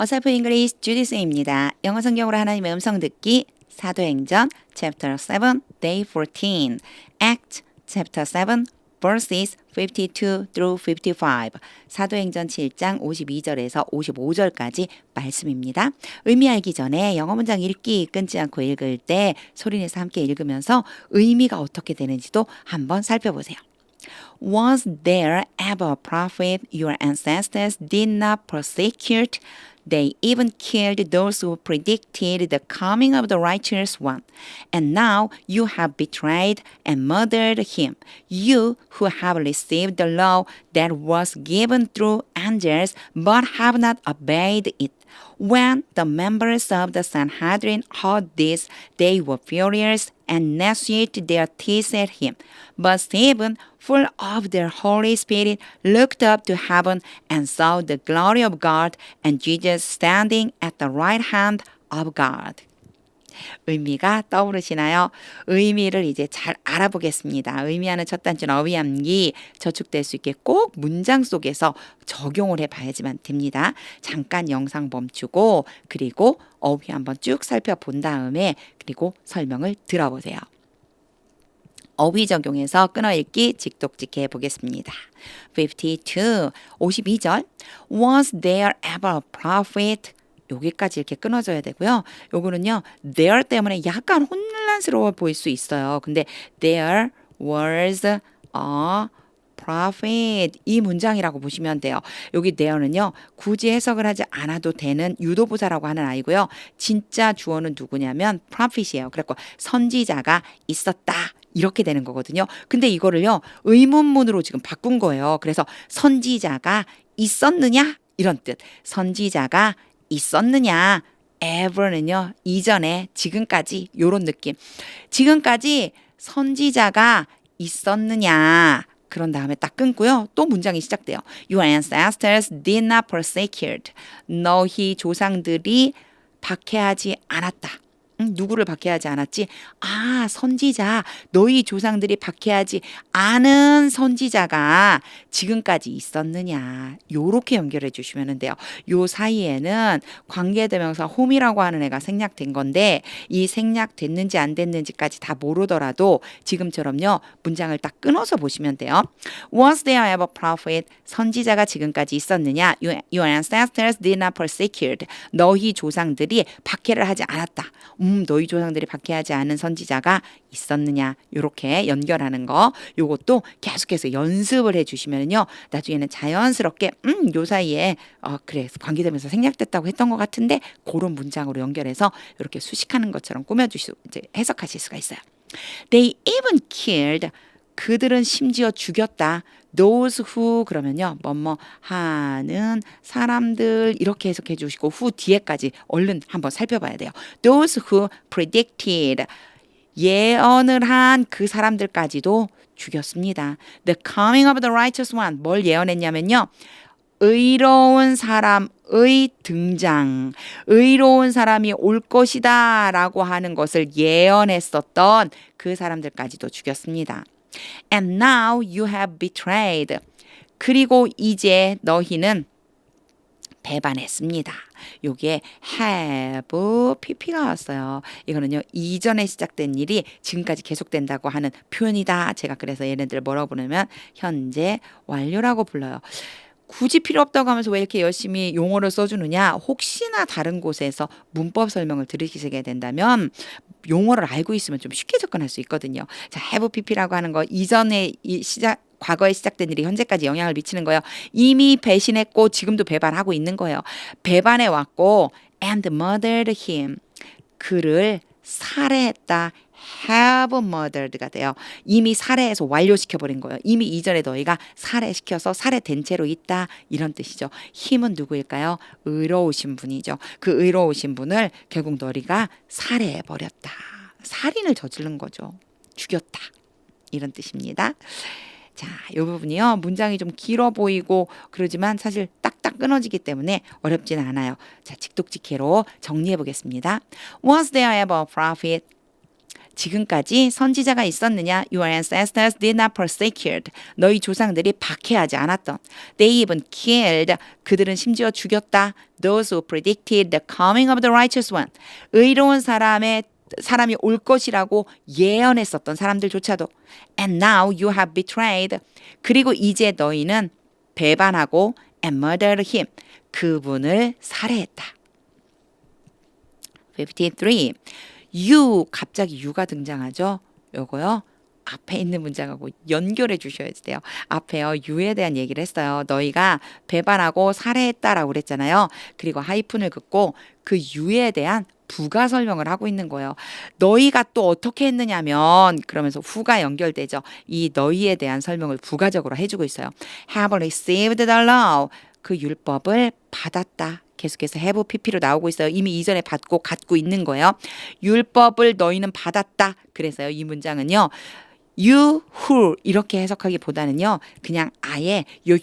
어설프 잉글리시 주디스입니다. 영어 성경으로 하나님의 음성 듣기 사도행전 chapter 7 day 14 act chapter 7 verses 52 through 55 사도행전 7장 52절에서 55절까지 말씀입니다. 의미 알기 전에 영어 문장 읽기 끊지 않고 읽을 때 소리내서 함께 읽으면서 의미가 어떻게 되는지도 한번 살펴보세요. Was there ever a prophet your ancestors did not persecute? They even killed those who predicted the coming of the righteous one. And now you have betrayed and murdered him. You who have received the law that was given through angels but have not obeyed it. When the members of the Sanhedrin heard this, they were furious and gnashed their teeth at him. But Stephen, full of the Holy Spirit, looked up to heaven and saw the glory of God and Jesus standing at the right hand of God. 의미가 떠오르시나요? 의미를 이제 잘 알아보겠습니다. 의미하는 첫 단추는 어휘함기 저축될 수 있게 꼭 문장 속에서 적용을 해봐야지만 됩니다. 잠깐 영상 멈추고 그리고 어휘 한번 쭉 살펴본 다음에 그리고 설명을 들어보세요. 어휘 적용해서 끊어읽기 직독직해 보겠습니다. 52절 Was there ever a prophet? 여기까지 이렇게 끊어져야 되고요. 요거는요. there 때문에 약간 혼란스러워 보일 수 있어요. 근데 there was a prophet 이 문장이라고 보시면 돼요. 여기 there는요. 굳이 해석을 하지 않아도 되는 유도부사라고 하는 아이고요. 진짜 주어는 누구냐면 prophet이에요. 그래서 선지자가 있었다. 이렇게 되는 거거든요. 근데 이거를요. 의문문으로 지금 바꾼 거예요. 그래서 선지자가 있었느냐? 이런 뜻. 선지자가 있었느냐? ever는요. 이전에 지금까지 요런 느낌. 지금까지 선지자가 있었느냐? 그런 다음에 딱 끊고요. 또 문장이 시작돼요. Your ancestors did not persecute. 너희 조상들이 박해하지 않았다. 누구를 박해하지 않았지? 아, 선지자. 너희 조상들이 박해하지 않은 선지자가 지금까지 있었느냐. 요렇게 연결해 주시면 돼요. 요 사이에는 관계대명사 홈이라고 하는 애가 생략된 건데 이 생략됐는지 안 됐는지까지 다 모르더라도 지금처럼요. 문장을 딱 끊어서 보시면 돼요. Was there ever a prophet? 선지자가 지금까지 있었느냐? Your ancestors did not persecute. 너희 조상들이 박해를 하지 않았다. 너희 조상들이 박해하지 않은 선지자가 있었느냐 이렇게 연결하는 거 요것도 계속해서 연습을 해주시면요 나중에는 자연스럽게 요 사이에 그래 관계되면서 생략됐다고 했던 것 같은데 그런 문장으로 연결해서 이렇게 수식하는 것처럼 꾸며주시 이제 해석하실 수가 있어요. They even killed 그들은 심지어 죽였다. Those who 그러면요 뭐뭐 하는 사람들 이렇게 해석해 주시고 who 뒤에까지 얼른 한번 살펴봐야 돼요. Those who predicted 예언을 한 그 사람들까지도 죽였습니다. The coming of the righteous one 뭘 예언했냐면요. 의로운 사람의 등장, 의로운 사람이 올 것이다 라고 하는 것을 예언했었던 그 사람들까지도 죽였습니다. And now you have betrayed. 그리고 이제 너희는 배반했습니다. 여기에 have pp가 왔어요. 이거는요. 이전에 시작된 일이 지금까지 계속된다고 하는 표현이다. 제가 그래서 얘네들 뭐라고 부르면 현재 완료라고 불러요. 굳이 필요 없다고 하면서 왜 이렇게 열심히 용어를 써주느냐. 혹시나 다른 곳에서 문법 설명을 들으시게 된다면 용어를 알고 있으면 좀 쉽게 접근할 수 있거든요. 자, have pp라고 하는 거 이전에 과거에 시작된 일이 현재까지 영향을 미치는 거예요. 이미 배신했고 지금도 배반하고 있는 거예요. 배반해 왔고 and murdered him. 그를 살해했다. have murdered가 돼요. 이미 살해해서 완료시켜버린 거예요. 이미 이전에 너희가 살해시켜서 살해된 채로 있다. 이런 뜻이죠. 힘은 누구일까요? 의로우신 분이죠. 그 의로우신 분을 결국 너희가 살해해버렸다. 살인을 저지른 거죠. 죽였다. 이런 뜻입니다. 자, 이 부분이요. 문장이 좀 길어 보이고 그러지만 사실 딱딱 끊어지기 때문에 어렵지는 않아요. 자, 직독직해로 정리해 보겠습니다. Was there ever a prophet? 지금까지 선지자가 있었느냐? Your ancestors did not persecute. 너희 조상들이 박해하지 않았던. They even killed. 그들은 심지어 죽였다. Those who predicted the coming of the righteous one. 의로운 사람이 올 것이라고 예언했었던 사람들조차도. And now you have betrayed. 그리고 이제 너희는 배반하고 and murdered him. 그분을 살해했다. 53. you 갑자기 you가 등장하죠. 요거요. 앞에 있는 문장하고 연결해 주셔야 돼요. 앞에요. you에 대한 얘기를 했어요. 너희가 배반하고 살해했다라고 그랬잖아요. 그리고 하이픈을 긋고 그 you에 대한 부가 설명을 하고 있는 거예요. 너희가 또 어떻게 했느냐면 그러면서 who가 연결되죠. 이 너희에 대한 설명을 부가적으로 해주고 있어요. have received the law. 그 율법을 받았다. 계속해서 have pp로 나오고 있어요. 이미 이전에 받고 갖고 있는 거예요. 율법을 너희는 받았다. 그래서요. 이 문장은요. you who 이렇게 해석하기보다는요. 그냥 아예 요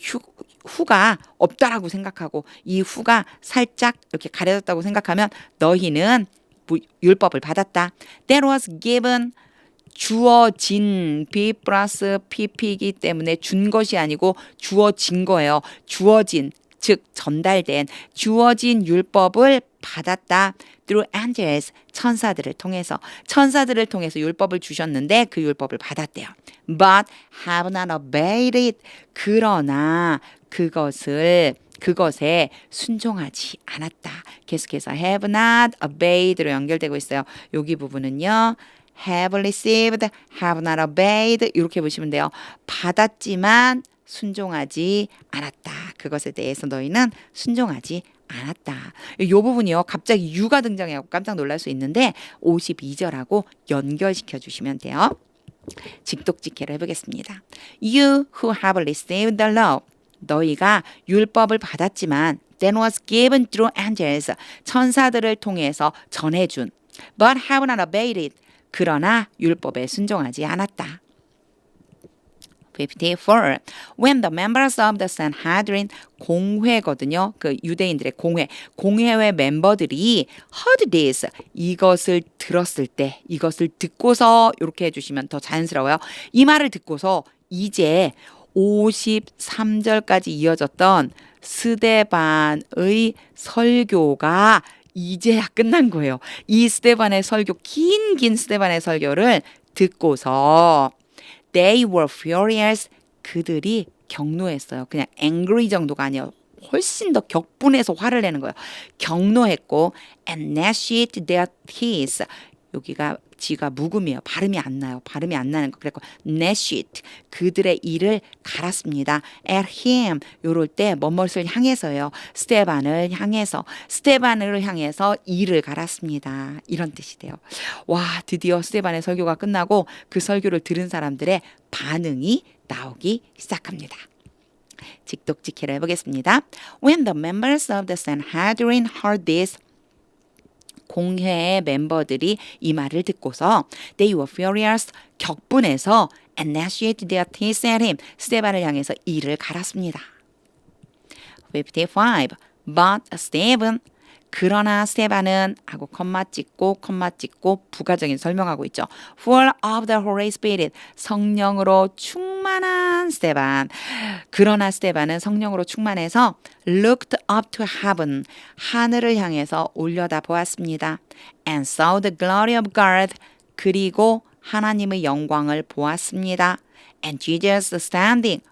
who가 없다라고 생각하고 이 who가 살짝 이렇게 가려졌다고 생각하면 너희는 율법을 받았다. That was given 주어진 B 플러스 PP이기 때문에 준 것이 아니고 주어진 거예요. 주어진 즉 전달된 주어진 율법을 받았다. Through angels 천사들을 통해서 율법을 주셨는데 그 율법을 받았대요. But have not obeyed it. 그러나 그것에 순종하지 않았다. 계속해서 have not obeyed로 연결되고 있어요. 여기 부분은요. have received, have not obeyed 이렇게 보시면 돼요. 받았지만 순종하지 않았다. 그것에 대해서 너희는 순종하지 않았다. 이 부분이요. 갑자기 you가 등장해서 깜짝 놀랄 수 있는데 52절하고 연결시켜 주시면 돼요. 직독직해로 해보겠습니다. You who have received the law. 너희가 율법을 받았지만 that was given through angels. 천사들을 통해서 전해준. But have not obeyed it. 그러나 율법에 순종하지 않았다. 54. When the members of the Sanhedrin 공회거든요. 그 유대인들의 공회의 멤버들이 heard this 이것을 들었을 때 이것을 듣고서 이렇게 해주시면 더 자연스러워요. 이 말을 듣고서 이제 53절까지 이어졌던 스데반의 설교가 이제야 끝난 거예요. 이 스데반의 설교, 긴 스데반의 설교를 듣고서 They were furious. 그들이 격노했어요. 그냥 angry 정도가 아니에요. 훨씬 더 격분해서 화를 내는 거예요. 격노했고 and gnashed their teeth. 여기가 지가 묵음이에요. 발음이 안 나요. 발음이 안 나는 거. 그래서 gnashed 그들의 이를 갈았습니다. at him 요럴 때 뭐뭇을 향해서요. 스테반을 향해서 이를 갈았습니다. 이런 뜻이 돼요. 와 드디어 스테반의 설교가 끝나고 그 설교를 들은 사람들의 반응이 나오기 시작합니다. 직독직해로 해보겠습니다. When the members of the Sanhedrin heard this 공회의 멤버들이 이 말을 듣고서 they were furious 격분해서 and gnashed their teeth at him 스테반을 향해서 이를 갈았습니다. 55. But Stephen 그러나 스테반은 하고 컴마 찍고 부가적인 설명하고 있죠. Full of the Holy Spirit 성령으로 충만한 스테반. 그러나 스테반은 성령으로 충만해서 looked up to heaven 하늘을 향해서 올려다 보았습니다. And saw the glory of God 그리고 하나님의 영광을 보았습니다. And Jesus standing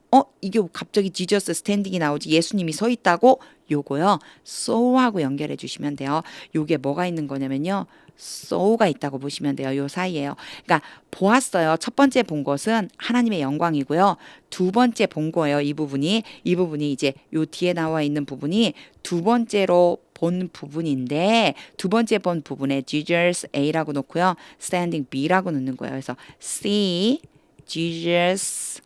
이게 갑자기 Jesus standing이 나오지 예수님이 서 있다고 요거요. so하고 연결해 주시면 돼요. 요게 뭐가 있는 거냐면요. so가 있다고 보시면 돼요. 요 사이에요. 그러니까 보았어요. 첫 번째 본 것은 하나님의 영광이고요. 두 번째 본 거예요. 이 부분이 이제 요 뒤에 나와 있는 부분이 두 번째로 본 부분인데 두 번째 본 부분에 Jesus A라고 놓고요. standing B라고 넣는 거예요. 그래서 see Jesus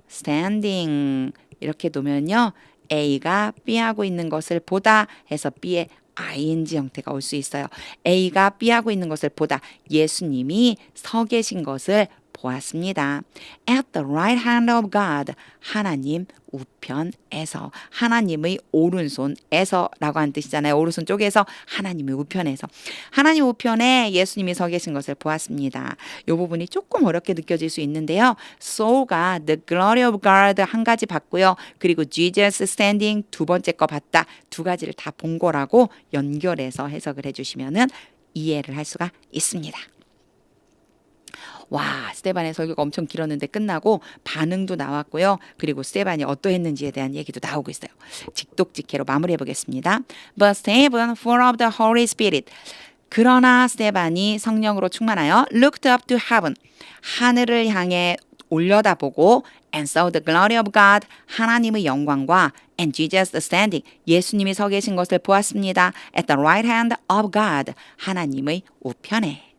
standing 이렇게 놓으면요. A가 B하고 있는 것을 보다 해서 B의 ing 형태가 올 수 있어요. A가 B하고 있는 것을 보다 예수님이 서 계신 것을 보았습니다. At the right hand of God, 하나님 우편에서, 하나님의 오른손에서라고 하는 뜻이잖아요. 오른손 쪽에서, 하나님의 우편에서. 하나님 우편에 예수님이 서 계신 것을 보았습니다. 이 부분이 조금 어렵게 느껴질 수 있는데요. Saw가 the glory of God 한 가지 봤고요. 그리고 Jesus standing 두 번째 거 봤다. 두 가지를 다 본 거라고 연결해서 해석을 해주시면은 이해를 할 수가 있습니다. 와, 스테반의 설교가 엄청 길었는데 끝나고 반응도 나왔고요. 그리고 스테반이 어떠했는지에 대한 얘기도 나오고 있어요. 직독직해로 마무리해 보겠습니다. But Stephen, full of the Holy Spirit. 그러나 스테반이 성령으로 충만하여 looked up to heaven. 하늘을 향해 올려다보고 and saw the glory of God. 하나님의 영광과 and Jesus standing. 예수님이 서 계신 것을 보았습니다. At the right hand of God. 하나님의 우편에.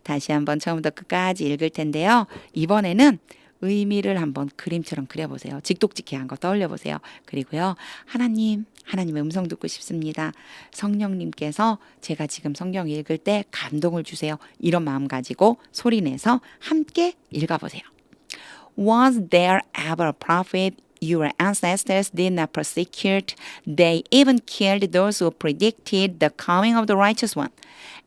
다시 한번 처음부터 끝까지 읽을 텐데요. 이번에는 의미를 한번 그림처럼 그려보세요. 직독직해한 거 떠올려보세요. 그리고요. 하나님의 음성 듣고 싶습니다. 성령님께서 제가 지금 성경 읽을 때 감동을 주세요. 이런 마음 가지고 소리내서 함께 읽어보세요. Was there ever a prophet your ancestors did not persecute? They even killed those who predicted the coming of the righteous one.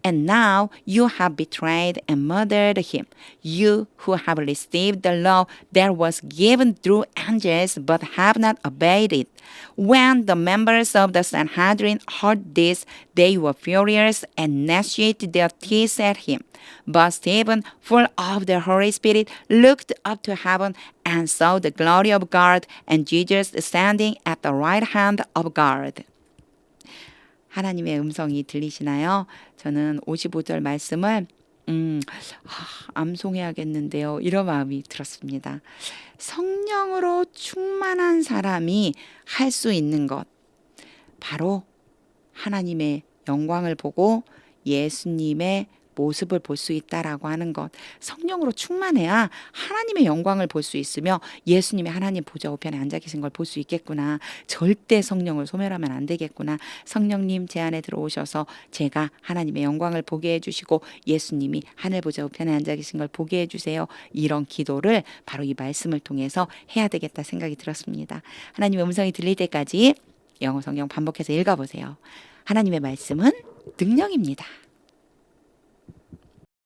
And now you have betrayed and murdered him. You who have received the law that was given through angels but have not obeyed it. When the members of the Sanhedrin heard this, they were furious and gnashed their teeth at him. But Stephen, full of the Holy Spirit, looked up to heaven and saw the glory of God and Jesus standing at the right hand of God. 하나님의 음성이 들리시나요? 저는 55절 말씀을 암송해야겠는데요. 이런 마음이 들었습니다. 성령으로 충만한 사람이 할 수 있는 것, 바로 하나님의 영광을 보고 예수님의 모습을 볼 수 있다라고 하는 것. 성령으로 충만해야 하나님의 영광을 볼 수 있으며 예수님이 하나님 보좌 우편에 앉아 계신 걸 볼 수 있겠구나. 절대 성령을 소멸하면 안 되겠구나. 성령님 제 안에 들어오셔서 제가 하나님의 영광을 보게 해주시고 예수님이 하늘 보좌 우편에 앉아 계신 걸 보게 해주세요. 이런 기도를 바로 이 말씀을 통해서 해야 되겠다 생각이 들었습니다. 하나님의 음성이 들릴 때까지 영어 성경 반복해서 읽어보세요. 하나님의 말씀은 능력입니다.